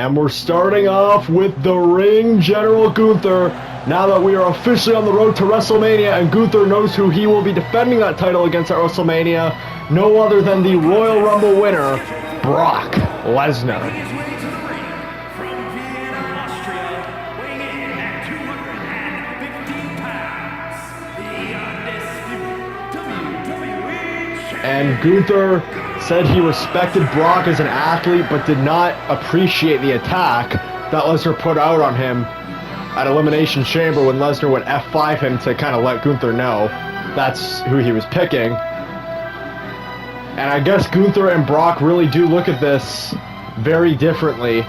And we're starting off with the Ring General Gunther. Now that we are officially on the road to WrestleMania, and Gunther knows who he will be defending that title against at WrestleMania, no other than the Royal Rumble winner, Brock Lesnar. And Gunther said he respected Brock as an athlete, but did not appreciate the attack that Lesnar put out on him at Elimination Chamber when Lesnar would F5 him to kind of let Gunther know that's who he was picking. And I guess Gunther and Brock really do look at this very differently.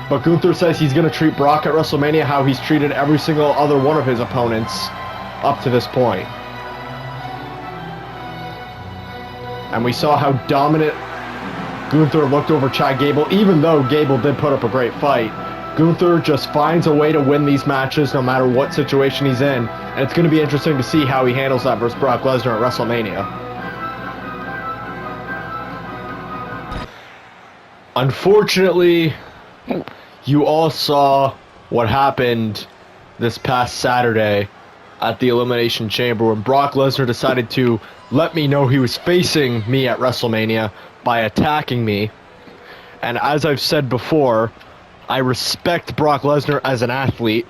But Gunther says he's going to treat Brock at WrestleMania how he's treated every single other one of his opponents up to this point. And we saw how dominant Gunther looked over Chad Gable, even though Gable did put up a great fight. Gunther just finds a way to win these matches no matter what situation he's in. And it's going to be interesting to see how he handles that versus Brock Lesnar at WrestleMania. Unfortunately, you all saw what happened this past Saturday at the Elimination Chamber when Brock Lesnar decided to let me know he was facing me at WrestleMania by attacking me. And as I've said before, I respect Brock Lesnar as an athlete,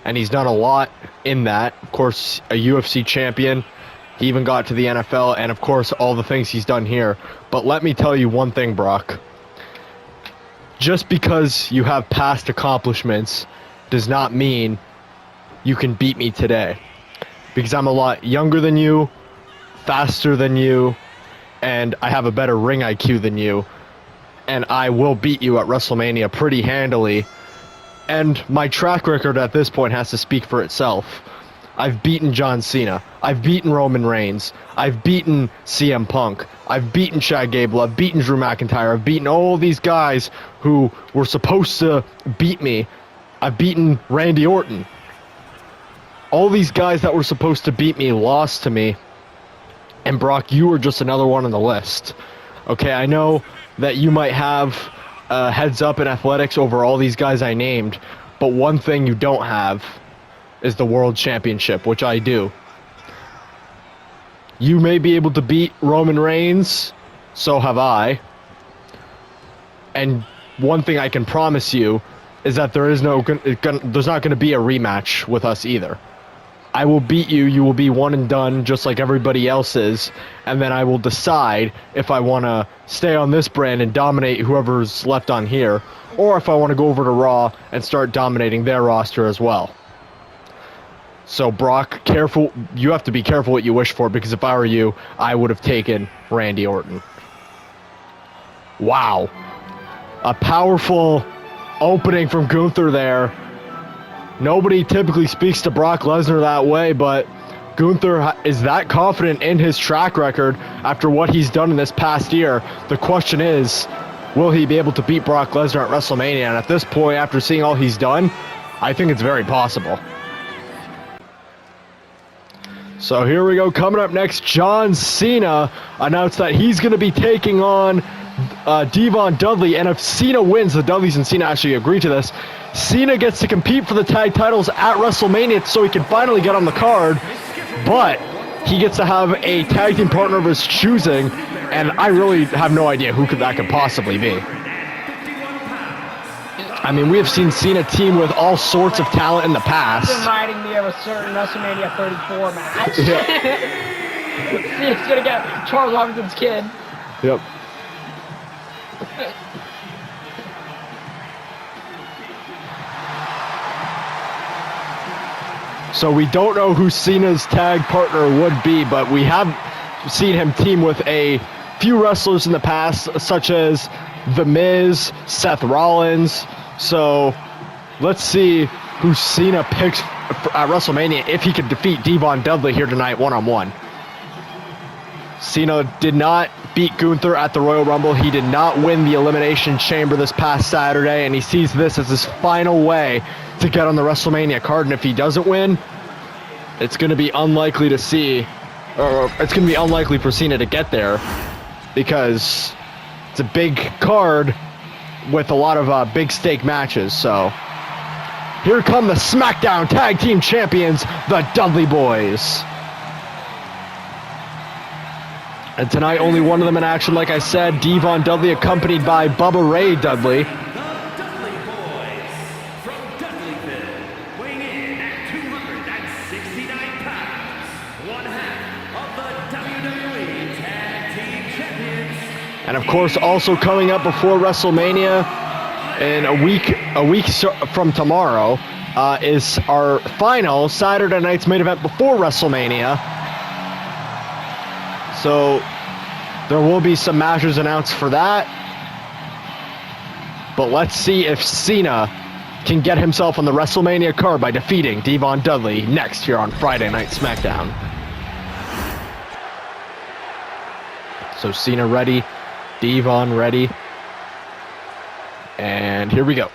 and he's done a lot in that. Of course, a UFC champion. He even got to the NFL, and of course, all the things he's done here. But let me tell you one thing, Brock. Just because you have past accomplishments does not mean you can beat me today. Because I'm a lot younger than you, faster than you, and I have a better ring IQ than you. And I will beat you at WrestleMania pretty handily. And my track record at this point has to speak for itself. I've beaten John Cena. I've beaten Roman Reigns. I've beaten CM Punk. I've beaten Chad Gable. I've beaten Drew McIntyre. I've beaten all these guys who were supposed to beat me. I've beaten Randy Orton. All these guys that were supposed to beat me lost to me. And Brock, you were just another one on the list. Okay, I know that you might have a heads up in athletics over all these guys I named, but one thing you don't have is the World Championship, which I do. You may be able to beat Roman Reigns, so have I. And one thing I can promise you is that there's not going to be a rematch with us either. I will beat you, you will be one and done just like everybody else is, and then I will decide if I want to stay on this brand and dominate whoever's left on here, or if I want to go over to Raw and start dominating their roster as well. So Brock, careful, you have to be careful what you wish for, because if I were you, I would have taken Randy Orton. Wow. A powerful opening from Gunther there. Nobody typically speaks to Brock Lesnar that way, but Gunther is that confident in his track record after what he's done in this past year. The question is, will he be able to beat Brock Lesnar at WrestleMania? And at this point, after seeing all he's done, I think it's very possible. So here we go. Coming up next, John Cena announced that he's going to be taking on Devon Dudley, and if Cena wins, the Dudleys and Cena actually agree to this, Cena gets to compete for the tag titles at WrestleMania so he can finally get on the card, but he gets to have a tag team partner of his choosing, and I really have no idea who that could possibly be. I mean, we have seen Cena team with all sorts of talent in the past. It's reminding me of a certain WrestleMania 34 match. Yeah. Cena's gonna get Charles Robinson's kid. Yep. So we don't know who Cena's tag partner would be, but we have seen him team with a few wrestlers in the past, such as The Miz, Seth Rollins. So let's see who Cena picks at WrestleMania if he could defeat Devon Dudley here tonight one-on-one. Cena did not beat Gunther at the Royal Rumble. He did not win the Elimination Chamber this past Saturday, and he sees this as his final way to get on the WrestleMania card. And if he doesn't win, it's going to be unlikely to see, or it's going to be unlikely for Cena to get there, because it's a big card with a lot of big stake matches. So here come the SmackDown Tag Team Champions, the Dudley Boys. And tonight, only one of them in action, like I said, Devon Dudley, accompanied by Bubba Ray Dudley. And of course, also coming up before WrestleMania in a week from tomorrow, is our final Saturday night's main event before WrestleMania. So there will be some matches announced for that. But let's see if Cena can get himself on the WrestleMania card by defeating Devon Dudley next here on Friday Night SmackDown. So Cena ready. Devon ready. And here we go.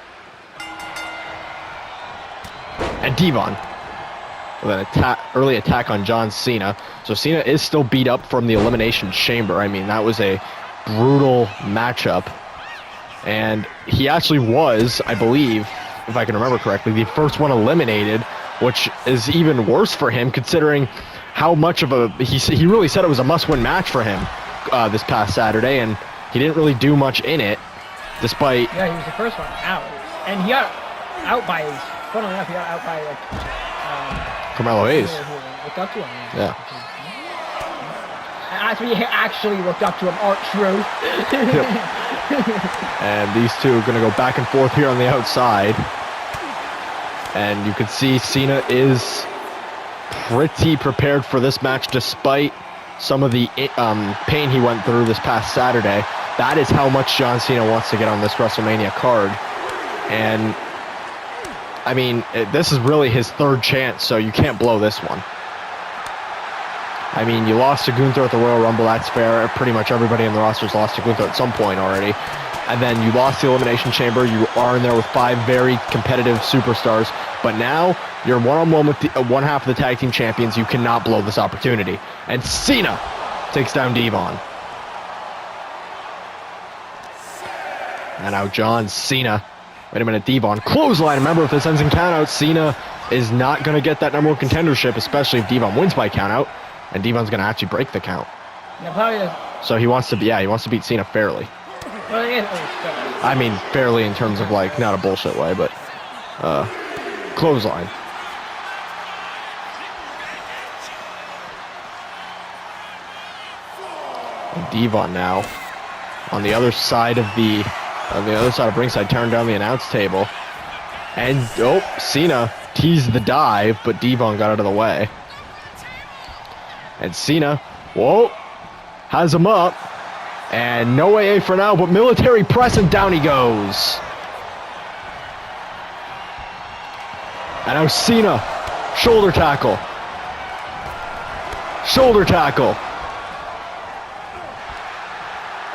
And Devon with an early attack on John Cena. So Cena is still beat up from the Elimination Chamber. I mean, that was a brutal matchup. And he actually was, I believe, if I can remember correctly, the first one eliminated, which is even worse for him considering how much of a... He really said it was a must-win match for him this past Saturday, and he didn't really do much in it, despite... Yeah, he was the first one out. And he got out by his... Funnily enough, he got out by, like... Carmelo Hayes. Looked up to him. Yeah. Actually, he actually looked up to him, R-Truth. Yep. And these two are going to go back and forth here on the outside. And you can see Cena is pretty prepared for this match despite some of the pain he went through this past Saturday. That is how much John Cena wants to get on this WrestleMania card. And, I mean, this is really his third chance, so you can't blow this one. I mean, you lost to Gunther at the Royal Rumble, that's fair. Pretty much everybody in the roster's lost to Gunther at some point already. And then you lost the Elimination Chamber. You are in there with 5 very competitive superstars. But now, you're one-on-one with one half of the Tag Team Champions. You cannot blow this opportunity. And Cena takes down Devon. And now John Cena. Wait a minute, Devon. Clothesline. Remember, if this ends in countout, Cena is not going to get that number 1 contendership, especially if Devon wins by countout. And Devon's going to actually break the count. Yeah, probably does. So he wants to beat Cena fairly. Well, yeah, I mean, fairly in terms of, like, not a bullshit way, but clothesline. And Devon now on the other side of ringside, tearing down the announce table. And Cena teased the dive, but Devon got out of the way. And Cena, has him up. And no AA for now, but military press, and down he goes. And now Cena, shoulder tackle. Shoulder tackle.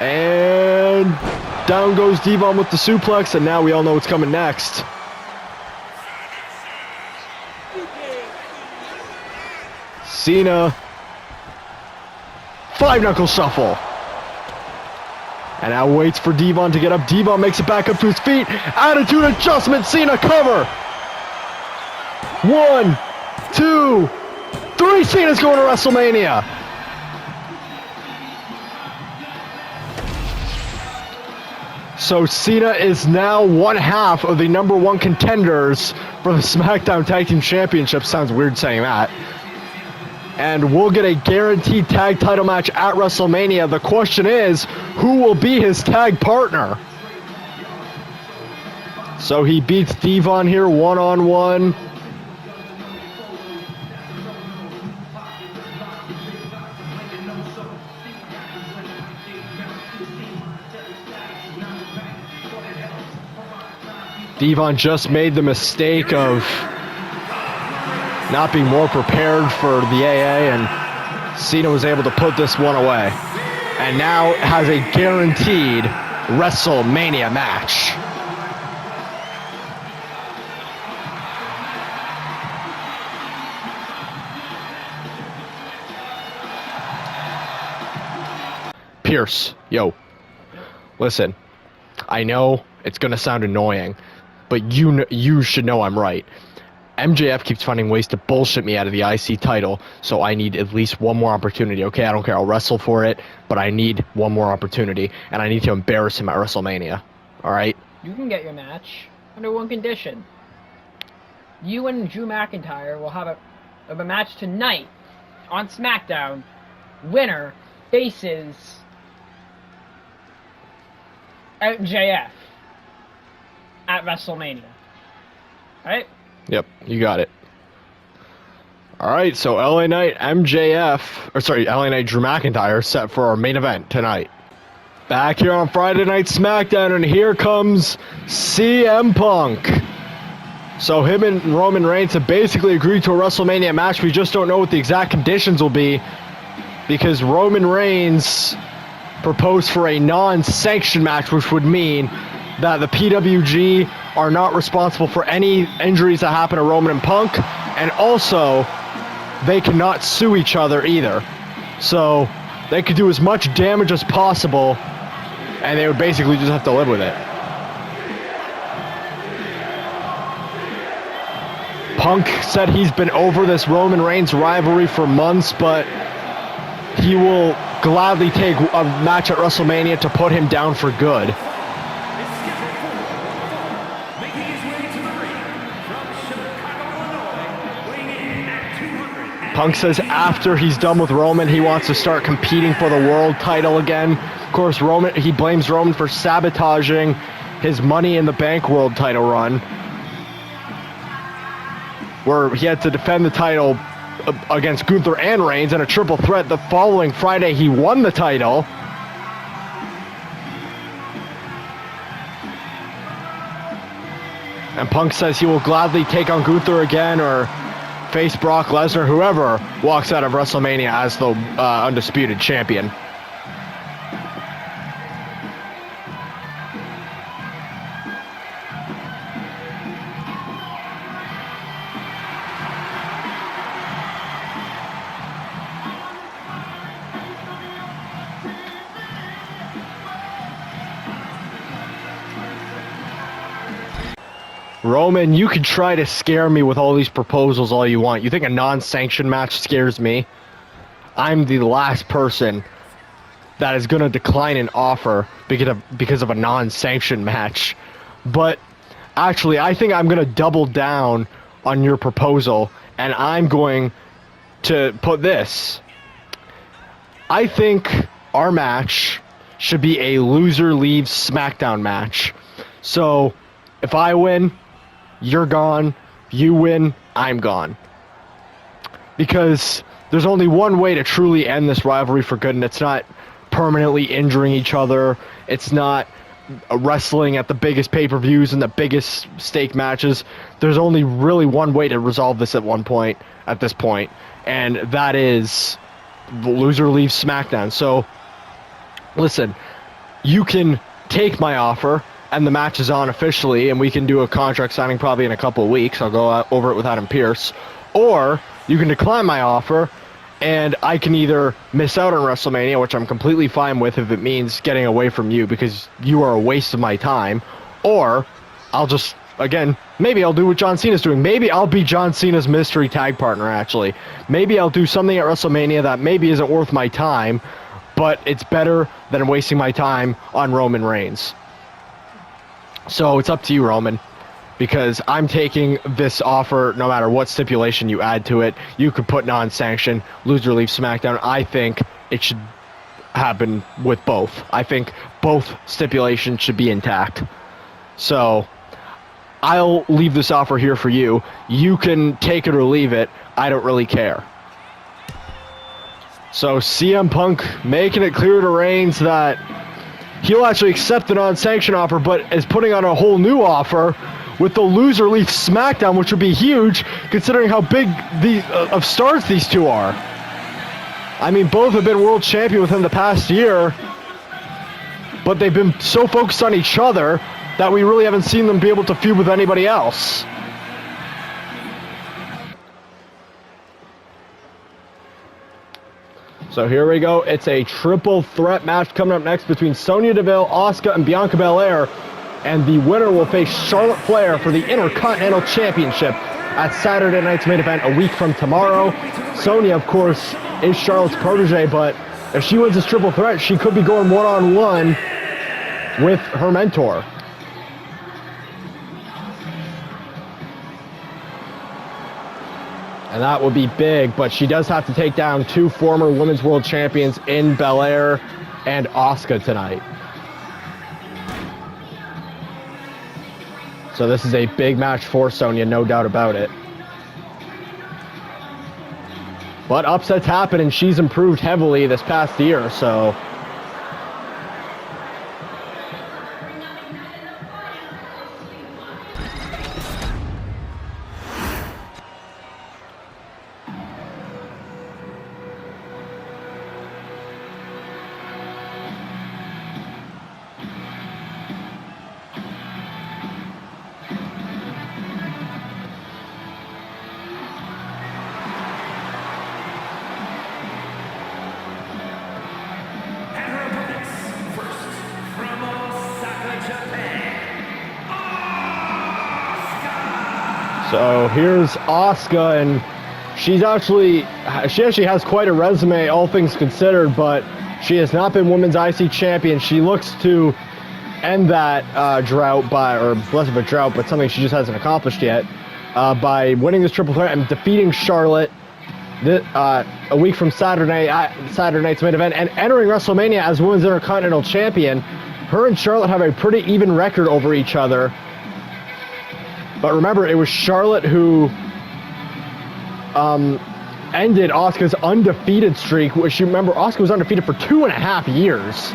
And down goes Devon with the suplex, and now we all know what's coming next. Cena, 5-knuckle shuffle. And now waits for Devon to get up. Devon makes it back up to his feet. Attitude adjustment. Cena cover. 1, 2, 3. Cena's going to WrestleMania. So Cena is now one half of the number 1 contenders for the SmackDown Tag Team Championship. Sounds weird saying that. And we'll get a guaranteed tag title match at WrestleMania. The question is, who will be his tag partner? So he beats Devon here one-on-one. Devon just made the mistake of not being more prepared for the AA, and Cena was able to put this one away. And now has a guaranteed WrestleMania match. Pierce, yo, listen, I know it's going to sound annoying, but you should know I'm right. MJF keeps finding ways to bullshit me out of the IC title, so I need at least one more opportunity. Okay, I don't care. I'll wrestle for it, but I need one more opportunity, and I need to embarrass him at WrestleMania. All right? You can get your match under one condition. You and Drew McIntyre will have a match tonight on SmackDown. Winner faces MJF at WrestleMania. All right? Yep, you got it. All right, so LA Knight LA Knight Drew McIntyre set for our main event tonight. Back here on Friday Night SmackDown, and here comes CM Punk. So him and Roman Reigns have basically agreed to a WrestleMania match. We just don't know what the exact conditions will be because Roman Reigns proposed for a non-sanctioned match, which would mean that the PWG are not responsible for any injuries that happen to Roman and Punk, and also they cannot sue each other either. So they could do as much damage as possible, and they would basically just have to live with it. Punk said he's been over this Roman Reigns rivalry for months, but he will gladly take a match at WrestleMania to put him down for good. Punk says after he's done with Roman, he wants to start competing for the world title again. Of course, he blames Roman for sabotaging his Money in the Bank world title run, where he had to defend the title against Gunther and Reigns in a triple threat. The following Friday, he won the title. And Punk says he will gladly take on Gunther again or face Brock Lesnar, whoever walks out of WrestleMania as the undisputed champion. Roman, you can try to scare me with all these proposals all you want. You think a non-sanctioned match scares me? I'm the last person that is going to decline an offer because of a non-sanctioned match. But actually, I think I'm going to double down on your proposal, and I'm going to put this. I think our match should be a loser leaves SmackDown match. So if I win, you're gone. You win, I'm gone. Because there's only one way to truly end this rivalry for good, and it's not permanently injuring each other. It's not wrestling at the biggest pay-per-views and the biggest stake matches. There's only really one way to resolve this at this point, and that is the loser leaves SmackDown. So, listen, you can take my offer, and the match is on officially, and we can do a contract signing probably in a couple of weeks. I'll go over it with Adam Pearce. Or you can decline my offer, and I can either miss out on WrestleMania, which I'm completely fine with if it means getting away from you because you are a waste of my time, or I'll just, again, maybe I'll do what John Cena's doing. Maybe I'll be John Cena's mystery tag partner, actually. Maybe I'll do something at WrestleMania that maybe isn't worth my time, but it's better than wasting my time on Roman Reigns. So it's up to you, Roman, because I'm taking this offer no matter what stipulation you add to it. You could put non-sanctioned, loser leaves SmackDown. I think it should happen with both. I think both stipulations should be intact. So I'll leave this offer here for you. You can take it or leave it. I don't really care. So CM Punk making it clear to Reigns that he'll actually accept the non-sanction offer, but is putting on a whole new offer with the loser leaves SmackDown, which would be huge considering how big of stars these two are. I mean, both have been world champion within the past year, but they've been so focused on each other that we really haven't seen them be able to feud with anybody else. So here we go. It's a triple threat match coming up next between Sonya Deville, Asuka, and Bianca Belair. And the winner will face Charlotte Flair for the Intercontinental Championship at Saturday night's main event a week from tomorrow. Sonya, of course, is Charlotte's protege, but if she wins this triple threat, she could be going one-on-one with her mentor. And that would be big, but she does have to take down 2 former Women's World Champions in Belair and Asuka tonight. So this is a big match for Sonya, no doubt about it. But upsets happen, and she's improved heavily this past year, so... So here's Asuka, and she actually has quite a resume, all things considered, but she has not been Women's IC Champion. She looks to end that drought or less of a drought, but something she just hasn't accomplished yet, by winning this triple threat and defeating Charlotte a week from Saturday night's main event and entering WrestleMania as Women's Intercontinental Champion. Her and Charlotte have a pretty even record over each other. But remember, it was Charlotte who ended Asuka's undefeated streak, which you remember, Asuka was undefeated for 2.5 years.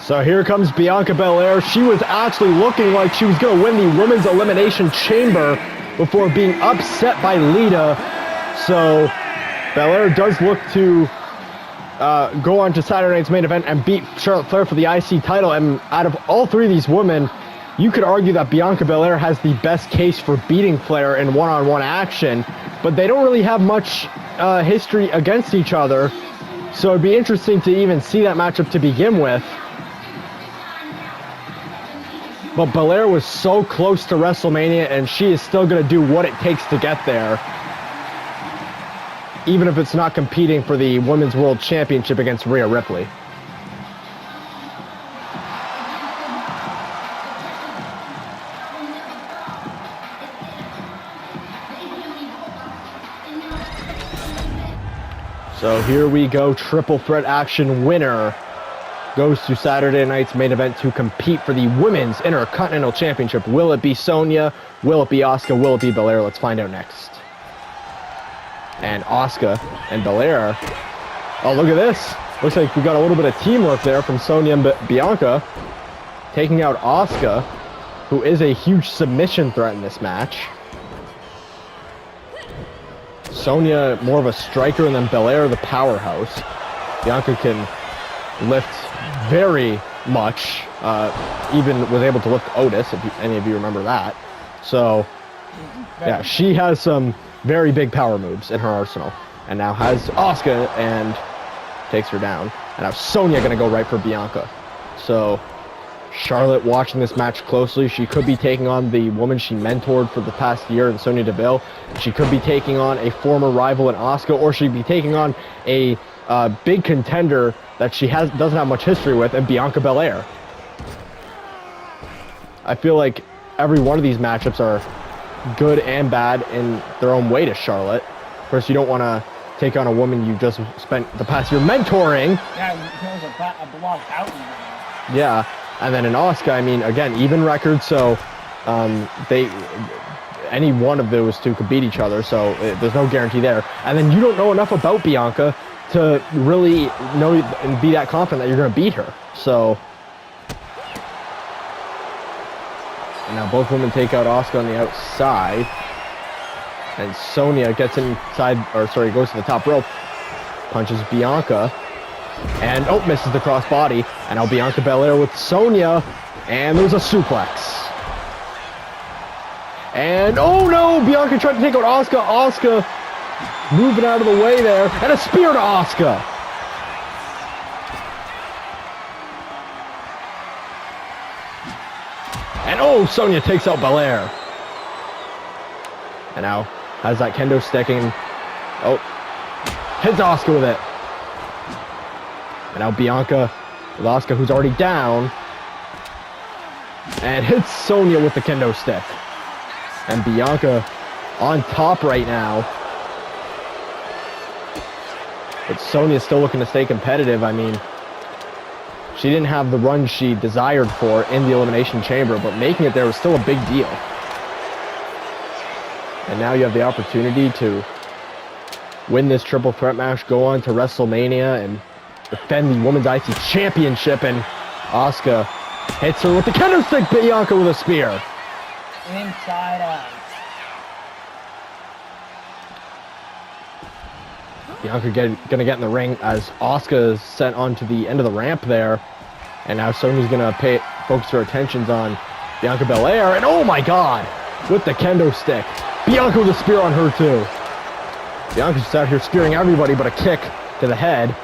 So here comes Bianca Belair. She was actually looking like she was going to win the Women's Elimination Chamber before being upset by Lita. So Belair does look to go on to Saturday night's main event and beat Charlotte Flair for the IC title. And out of all 3 of these women, you could argue that Bianca Belair has the best case for beating Flair in one-on-one action, but they don't really have much history against each other. So it'd be interesting to even see that matchup to begin with. But Belair was so close to WrestleMania, and she is still going to do what it takes to get there, even if it's not competing for the Women's World Championship against Rhea Ripley. So here we go, triple threat action. Winner goes to Saturday night's main event to compete for the Women's Intercontinental Championship. Will it be Sonya? Will it be Asuka? Will it be Belair? Let's find out next. And Asuka and Belair. Oh, look at this. Looks like we got a little bit of teamwork there from Sonya and Bianca. Taking out Asuka, who is a huge submission threat in this match. Sonya more of a striker, and then Belair the powerhouse. Bianca can lift very much, even was able to lift Otis, if any of you remember that. So yeah, she has some very big power moves in her arsenal, and now has Asuka and takes her down. And now Sonya gonna go right for Bianca. So Charlotte watching this match closely. She could be taking on the woman she mentored for the past year in Sonya Deville. She could be taking on a former rival in Asuka, or she'd be taking on a big contender that she doesn't have much history with, and Bianca Belair. I feel like every one of these matchups are good and bad in their own way to Charlotte. Of course, you don't want to take on a woman you just spent the past year mentoring. Yeah, he was a blog out. Yeah, and then in Asuka, I mean, again, even record, so any one of those two could beat each other, so there's no guarantee there. And then you don't know enough about Bianca to really know and be that confident that you're going to beat her. So, and now both women take out Asuka on the outside. And Sonya gets inside, or sorry, goes to the top rope, punches Bianca, and misses the crossbody. And now Bianca Belair with Sonya, and there's a suplex. And oh no, Bianca tried to take out Asuka. Asuka moving out of the way there, and a spear to Asuka. And oh, Sonya takes out Belair. And now has that kendo stick and hits Asuka with it. And now Bianca with Asuka, who's already down, and hits Sonya with the kendo stick. And Bianca on top right now. But Sonya's still looking to stay competitive. I mean, she didn't have the run she desired for in the Elimination Chamber, but making it there was still a big deal. And now you have the opportunity to win this triple threat match, go on to WrestleMania, and defend the Women's IC Championship. And Asuka hits her with the kendo stick, Bianca with a spear. Inside out. Bianca gonna get in the ring as Asuka is sent onto the end of the ramp there. And now Sonya's gonna focus her attentions on Bianca Belair. And oh my god, with the kendo stick. Bianca with a spear on her too. Bianca's just out here spearing everybody but a kick to the head.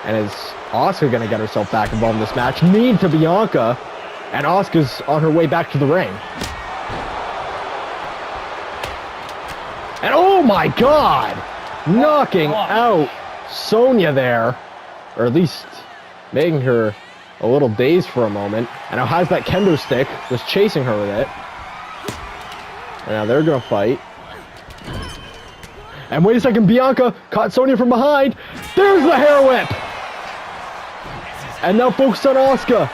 And is Asuka gonna get herself back involved in this match? Knee to Bianca. And Asuka's on her way back to the ring. And oh my god! Knocking out Sonya there. Or at least making her a little dazed for a moment. And now has that kendo stick. Was chasing her with it. And now they're gonna fight. And wait a second, Bianca caught Sonya from behind. There's the hair whip! And now focused on Asuka.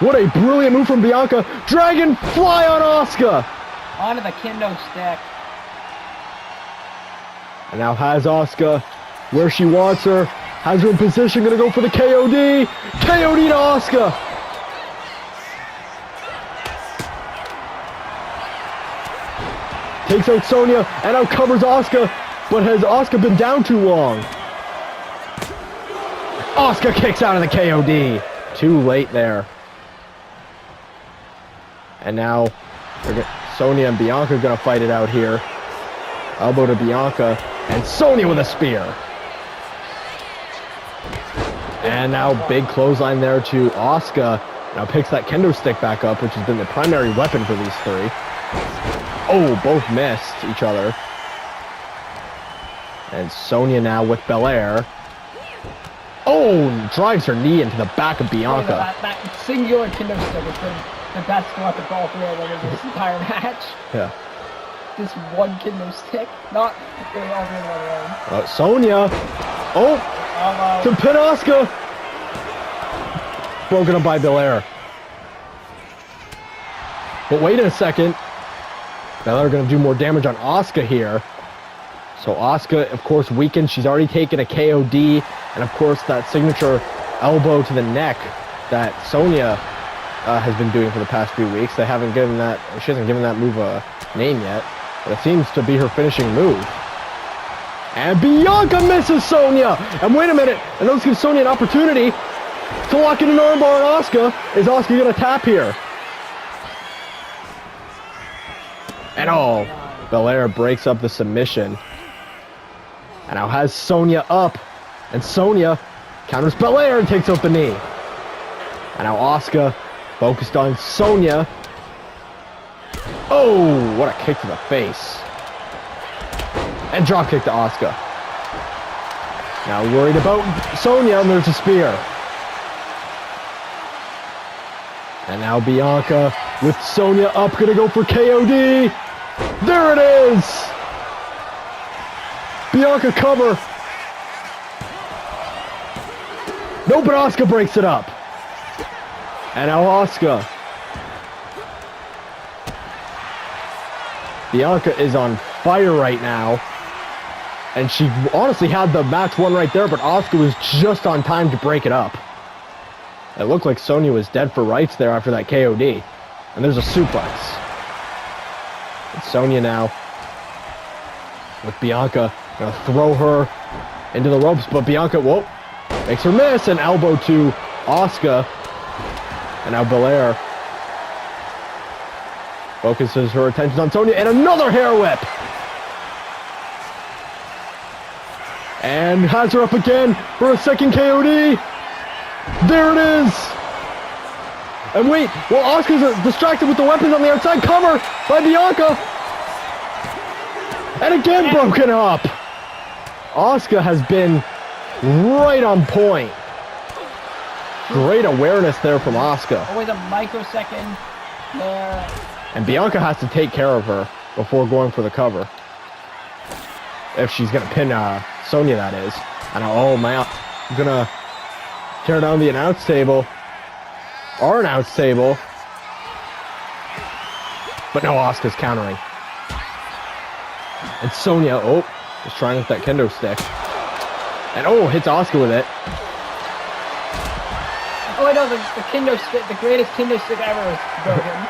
What a brilliant move from Bianca. Dragon fly on Asuka! Onto the kendo stick. And now has Asuka where she wants her. Has her in position, gonna go for the KOD. KOD to Asuka. Takes out Sonya and now covers Asuka. But has Asuka been down too long? Asuka kicks out of the KOD. Too late there. And now Sonya and Bianca are gonna fight it out here. Elbow to Bianca. And Sonya with a spear. And now big clothesline there to Asuka. Now picks that kendo stick back up, which has been the primary weapon for these three. Oh, both missed each other. And Sonya now with Belair. Oh, drives her knee into the back of Bianca. That singular kendo stick has been the best weapon for all three of them in this entire match. Yeah. This one kendo stick, not really all three of them. Sonya. Oh, to pin Asuka. Broken up by Belair. But wait a second. Belair going to do more damage on Asuka here. So Asuka, of course, weakened. She's already taken a KOD. And, of course, that signature elbow to the neck that Sonya has been doing for the past few weeks. They haven't given that, she hasn't given that move a name yet. But it seems to be her finishing move. And Bianca misses Sonya! And wait a minute, and those give Sonya an opportunity to lock in an armbar on Asuka. Is Asuka going to tap here? And oh, Belair breaks up the submission. And now has Sonya up. And Sonya counters Belair and takes out the knee. And now Asuka focused on Sonya. Oh, what a kick to the face. And drop kick to Asuka. Now worried about Sonya, and there's a spear. And now Bianca with Sonya up, gonna go for KOD. There it is! Bianca cover. No, but Asuka breaks it up. And now Asuka. Bianca is on fire right now. And she honestly had the match won right there, but Asuka was just on time to break it up. It looked like Sonya was dead for rights there after that KOD. And there's a suplex. And Sonya now with Bianca. Gonna throw her into the ropes, but Bianca, whoa, makes her miss. An elbow to Asuka. And now Belair focuses her attention on Sonya, and another hair whip. And has her up again for a second KOD. There it is. And wait, well, Asuka's distracted with the weapons on the outside. Cover by Bianca. And again broken up. Asuka has been right on point. Great awareness there from Asuka. Always a microsecond there. And Bianca has to take care of her before going for the cover. If she's going to pin Sonya, that is. And oh man, I'm going to tear down the announce table. Our announce table. But no, Asuka's countering. And Sonya, oh, is trying with that kendo stick. And oh, hits Asuka with it. Oh, I know, the kendo stick, the greatest kendo stick ever was broken.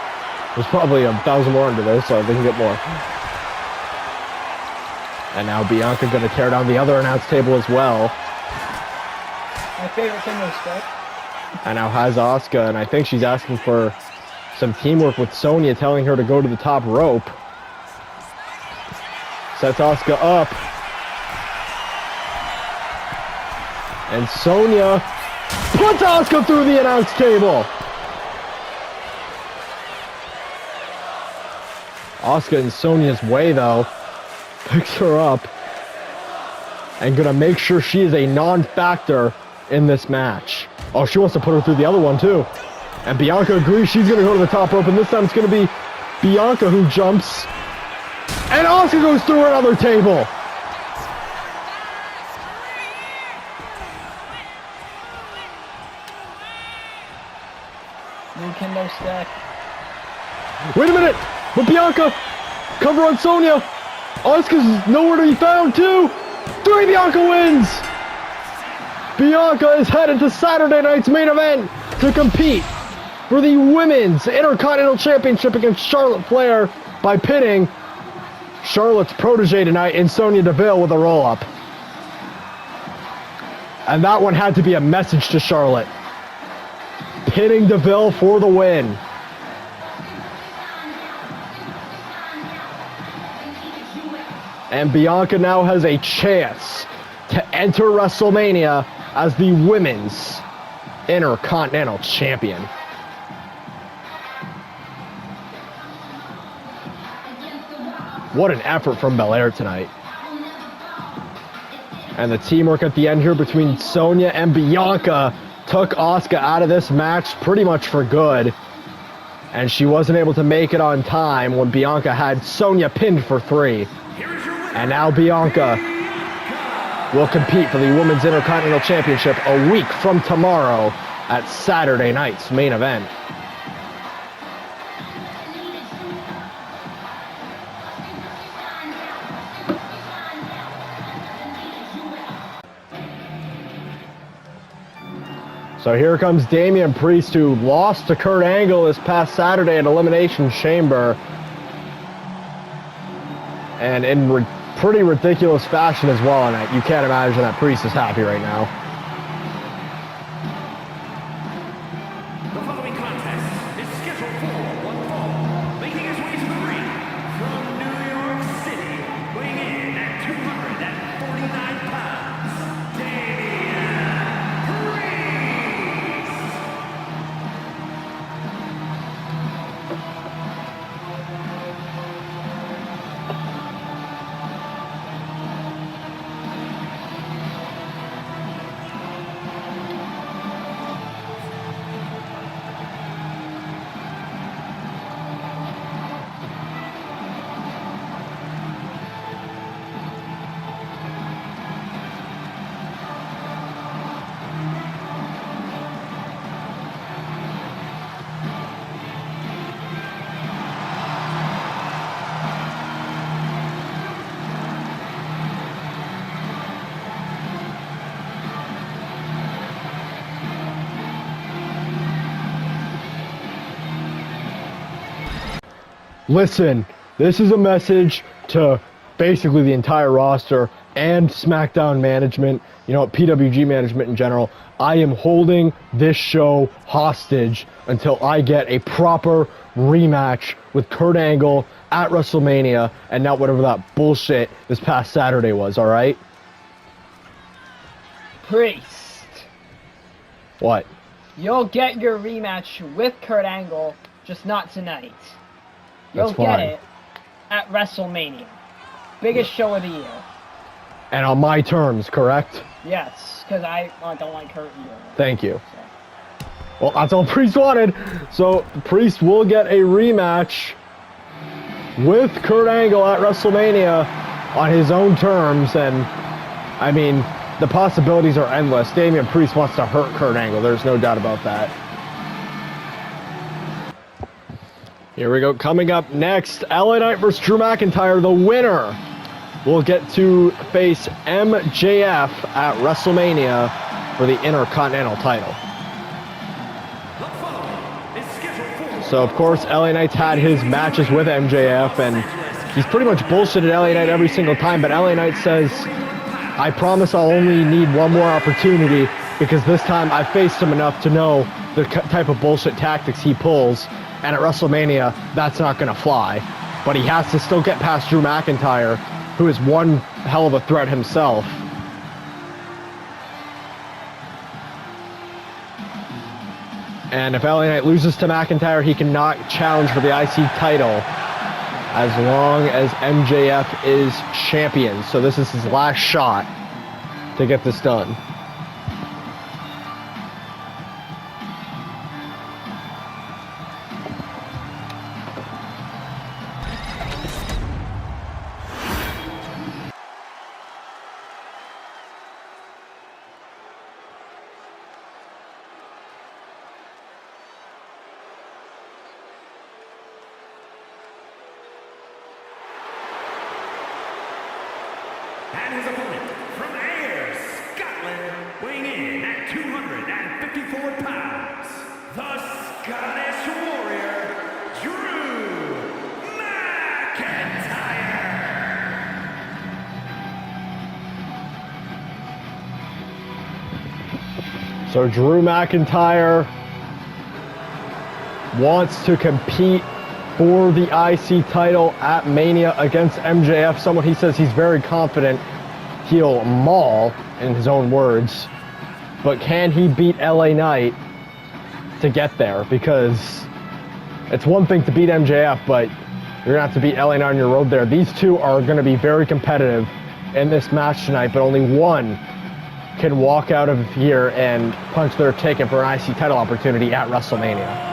There's probably 1,000 more under there, so they can get more. And now Bianca going to tear down the other announce table as well. My favorite kendo stick. And now has Asuka, and I think she's asking for some teamwork with Sonya, telling her to go to the top rope. Sets Asuka up. And Sonya puts Asuka through the announce table. Asuka in Sonya's way, though. Picks her up. And gonna make sure she is a non-factor in this match. Oh, she wants to put her through the other one, too. And Bianca agrees she's gonna go to the top rope, and this time it's gonna be Bianca who jumps. And Asuka goes through another table. New kendo stick. Wait a minute! But Bianca, cover on Sonya. Asuka's nowhere to be found, too. 3 Bianca wins. Bianca is headed to Saturday night's main event to compete for the Women's Intercontinental Championship against Charlotte Flair by pinning Charlotte's protege tonight in Sonya Deville with a roll-up. And that one had to be a message to Charlotte. Pinning Deville for the win. And Bianca now has a chance to enter WrestleMania as the Women's Intercontinental Champion. What an effort from Belair tonight. And the teamwork at the end here between Sonya and Bianca took Asuka out of this match pretty much for good. And she wasn't able to make it on time when Bianca had Sonya pinned for 3. And now Bianca will compete for the Women's Intercontinental Championship a week from tomorrow at Saturday night's main event. So here comes Damian Priest, who lost to Kurt Angle this past Saturday at Elimination Chamber. And in pretty ridiculous fashion as well, and you can't imagine that Priest is happy right now. The following contest is scheduled for one fall, making his way to the ring from New York City, weighing in at 249 pounds, Damian Priest. Listen, this is a message to basically the entire roster and SmackDown management, you know, PWG management in general. I am holding this show hostage until I get a proper rematch with Kurt Angle at WrestleMania and not whatever that bullshit this past Saturday was, alright? Priest, What? you'll get your rematch with Kurt Angle, just not tonight. You'll That's get fine. it at WrestleMania. Biggest show of the year. And on my terms, correct? Yes, because I don't like Kurt either. Thank you. So. Well, that's all Priest wanted. So, Priest will get a rematch with Kurt Angle at WrestleMania on his own terms. And, I mean, the possibilities are endless. Damian Priest wants to hurt Kurt Angle. There's no doubt about that. Here we go. Coming up next, LA Knight versus Drew McIntyre. The winner will get to face MJF at WrestleMania for the Intercontinental title. So, of course, LA Knight's had his matches with MJF, and he's pretty much bullshitted LA Knight every single time, but LA Knight says, I promise I'll only need one more opportunity, because this time I faced him enough to know the type of bullshit tactics he pulls, and at WrestleMania, that's not going to fly. But he has to still get past Drew McIntyre, who is one hell of a threat himself. And if LA Knight loses to McIntyre, he cannot challenge for the IC title as long as MJF is champion. So this is his last shot to get this done. And his opponent from Ayr, Scotland, weighing in at 254 pounds, the Scottish Warrior, Drew McIntyre. So Drew McIntyre wants to compete for the IC title at Mania against MJF, someone he says he's very confident he'll maul, in his own words. But can he beat LA Knight to get there? Because it's one thing to beat MJF, but you're going to have to beat LA Knight on your road there. These two are going to be very competitive in this match tonight, but only one can walk out of here and punch their ticket for an IC title opportunity at WrestleMania.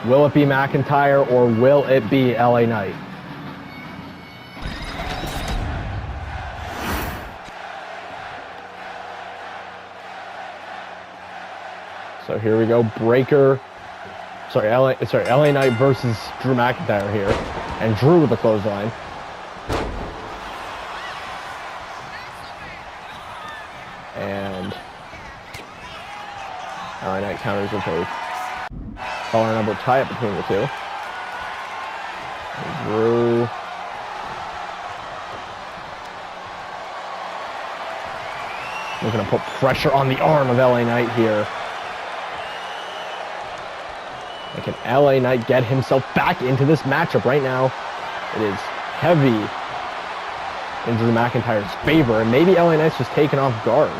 Will it be McIntyre or will it be LA Knight? So here we go, LA Knight versus Drew McIntyre here. And Drew with the clothesline. And LA Knight counters with a collar number tie-up between the two. And Drew looking to put pressure on the arm of LA Knight here. And can LA Knight get himself back into this matchup right now? It is heavy in Drew McIntyre's favor, and maybe LA Knight's just taken off guard.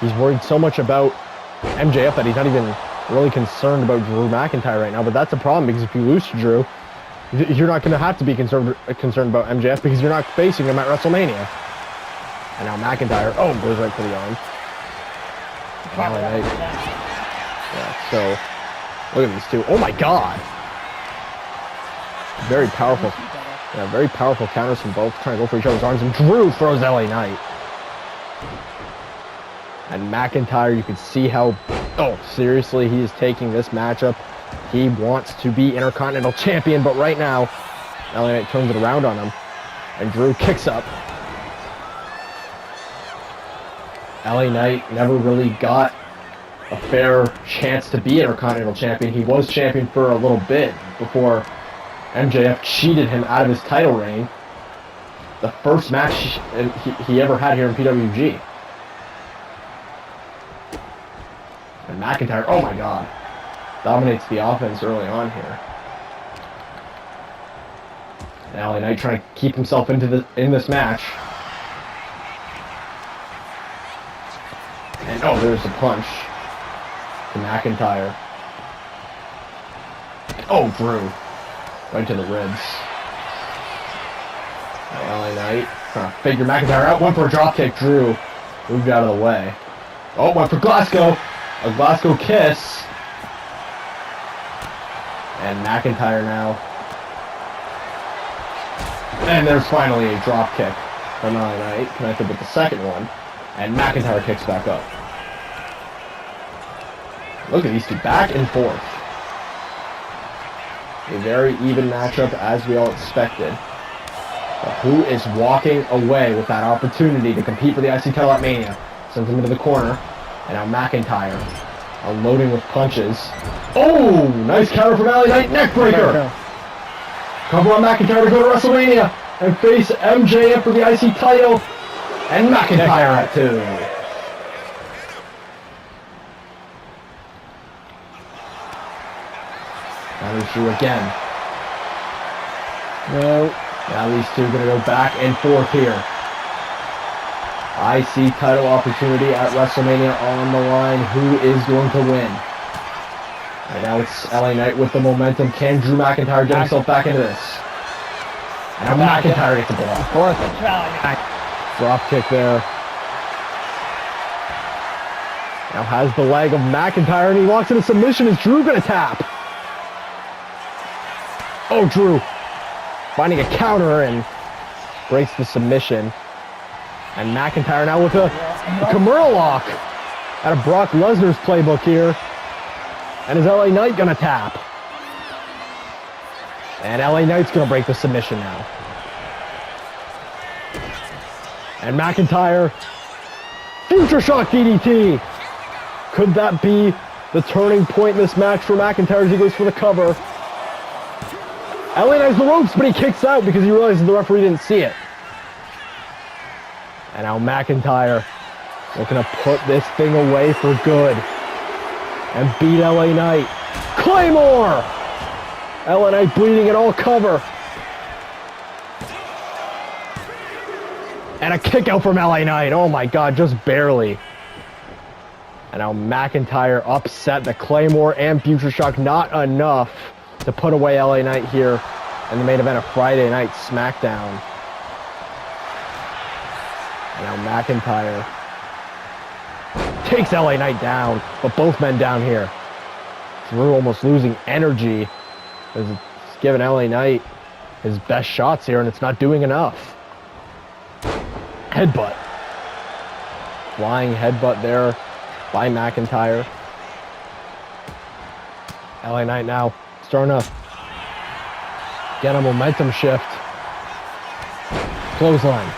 He's worried so much about MJF that he's not even really concerned about Drew McIntyre right now, but that's a problem because if you lose to Drew, you're not going to have to be concerned about MJF because you're not facing him at WrestleMania. And now McIntyre, goes right for the arm. LA Knight. Yeah, so look at these two. Oh my God! Very powerful. Yeah, very powerful counters from both, trying to go for each other's arms, and Drew throws LA Knight. And McIntyre, you can see how, seriously, he is taking this matchup. He wants to be Intercontinental Champion, but right now, LA Knight turns it around on him. And Drew kicks up. LA Knight never really got a fair chance to be Intercontinental Champion. He was champion for a little bit before MJF cheated him out of his title reign. The first match he ever had here in PWG. And McIntyre, oh my god, dominates the offense early on here. And LA Knight trying to keep himself in this match. And oh, there's a punch to McIntyre. Oh, Drew. Right to the ribs. LA Knight trying to figure McIntyre out. Went for a dropkick. Drew moved out of the way. Oh, went for Glasgow. A Glasgow kiss. And McIntyre now. And there's finally a dropkick from LA Knight, connected with the second one. And McIntyre kicks back up. Look at these two back and forth. A very even matchup as we all expected. But who is walking away with that opportunity to compete for the IC title at Mania? Sends him into the corner. And now McIntyre unloading with punches. Oh! Nice counter from LA Knight. Neckbreaker! Cover on McIntyre to go to WrestleMania and face MJF for the IC title. And McIntyre at 2. Now there's Drew again. No. Now these two are going to go back and forth here. IC title opportunity at WrestleMania on the line. Who is going to win? Right now it's LA Knight with the momentum. Can Drew McIntyre get himself back into this? And now McIntyre gets the block. Drop kick there. Now has the leg of McIntyre and he walks into submission. Is Drew going to tap? Oh, Drew finding a counter and breaks the submission. And McIntyre now with a Kimura lock out of Brock Lesnar's playbook here. And is LA Knight going to tap? And LA Knight's going to break the submission now. And McIntyre, Future Shock DDT. Could that be the turning point in this match for McIntyre as he goes for the cover? LA Knight's the ropes, but he kicks out because he realizes the referee didn't see it. And now McIntyre looking to put this thing away for good. And beat LA Knight. Claymore! LA Knight bleeding and all cover. And a kick out from LA Knight. Oh my god, just barely. And now McIntyre upset the Claymore and Future Shock. Not enough to put away LA Knight here in the main event of Friday Night SmackDown. And now McIntyre takes LA Knight down, but both men down here. Drew almost losing energy as it's giving LA Knight his best shots here, and it's not doing enough. Headbutt. Flying headbutt there by McIntyre. LA Knight now starting to get a momentum shift. Clothesline.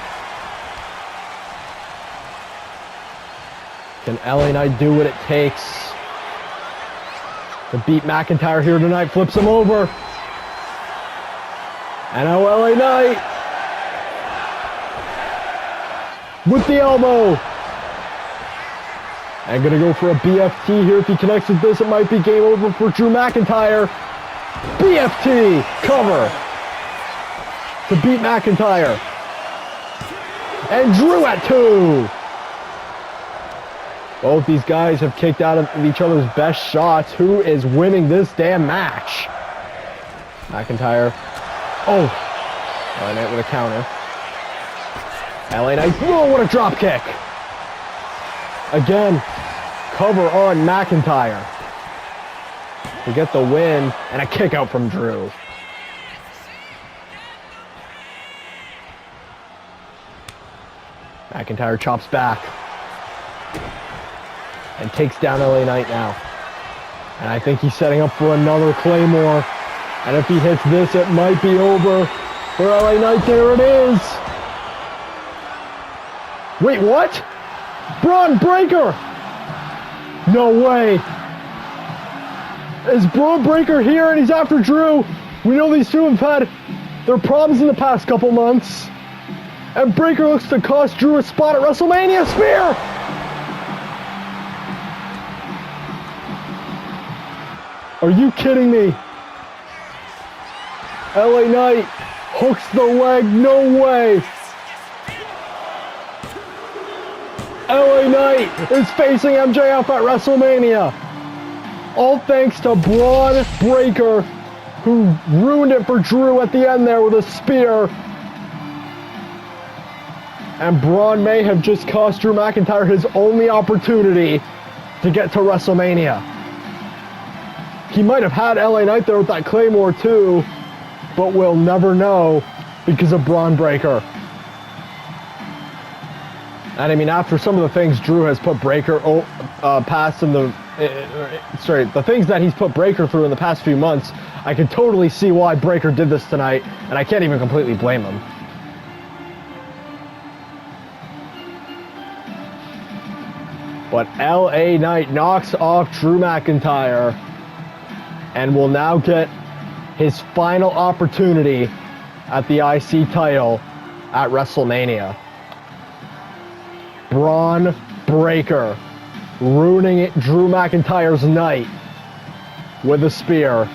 Can LA Knight do what it takes to beat McIntyre here tonight? Flips him over. And now LA Knight with the elbow. And gonna go for a BFT here. If he connects with this, it might be game over for Drew McIntyre. BFT cover to beat McIntyre. And Drew at 2. Both these guys have kicked out of each other's best shots. Who is winning this damn match? McIntyre. Oh. LA Knight with a counter. LA Knight. Whoa, what a drop kick. Again, cover on McIntyre to get the win, and a kick out from Drew. McIntyre chops back and takes down LA Knight now. And I think he's setting up for another Claymore. And if he hits this, it might be over for LA Knight. There it is. Wait, what? Braun Breaker. No way. Is Braun Breaker here and he's after Drew? We know these two have had their problems in the past couple months. And Breaker looks to cost Drew a spot at WrestleMania. Spear! Are you kidding me? LA Knight hooks the leg. No way. LA Knight is facing MJF at WrestleMania. All thanks to Braun Breaker, who ruined it for Drew at the end there with a spear. And Braun may have just cost Drew McIntyre his only opportunity to get to WrestleMania. He might have had LA Knight there with that Claymore too, but we'll never know because of Braun Breaker. And I mean, after some of the things Drew has put Breaker past in the, the things that he's put Breaker through in the past few months, I can totally see why Breaker did this tonight, and I can't even completely blame him. But LA Knight knocks off Drew McIntyre and will now get his final opportunity at the IC title at WrestleMania. Braun Breaker ruining it, Drew McIntyre's night with a spear.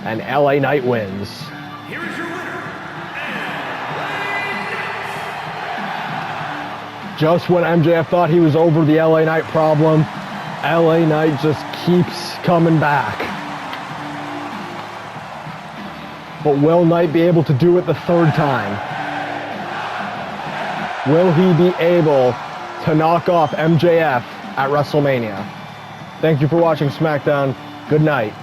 And LA Knight wins. Here is your winner, Just when MJF thought he was over the LA Knight problem, LA Knight just keeps coming back. But will Knight be able to do it the third time? Will he be able to knock off MJF at WrestleMania? Thank you for watching SmackDown. Good night.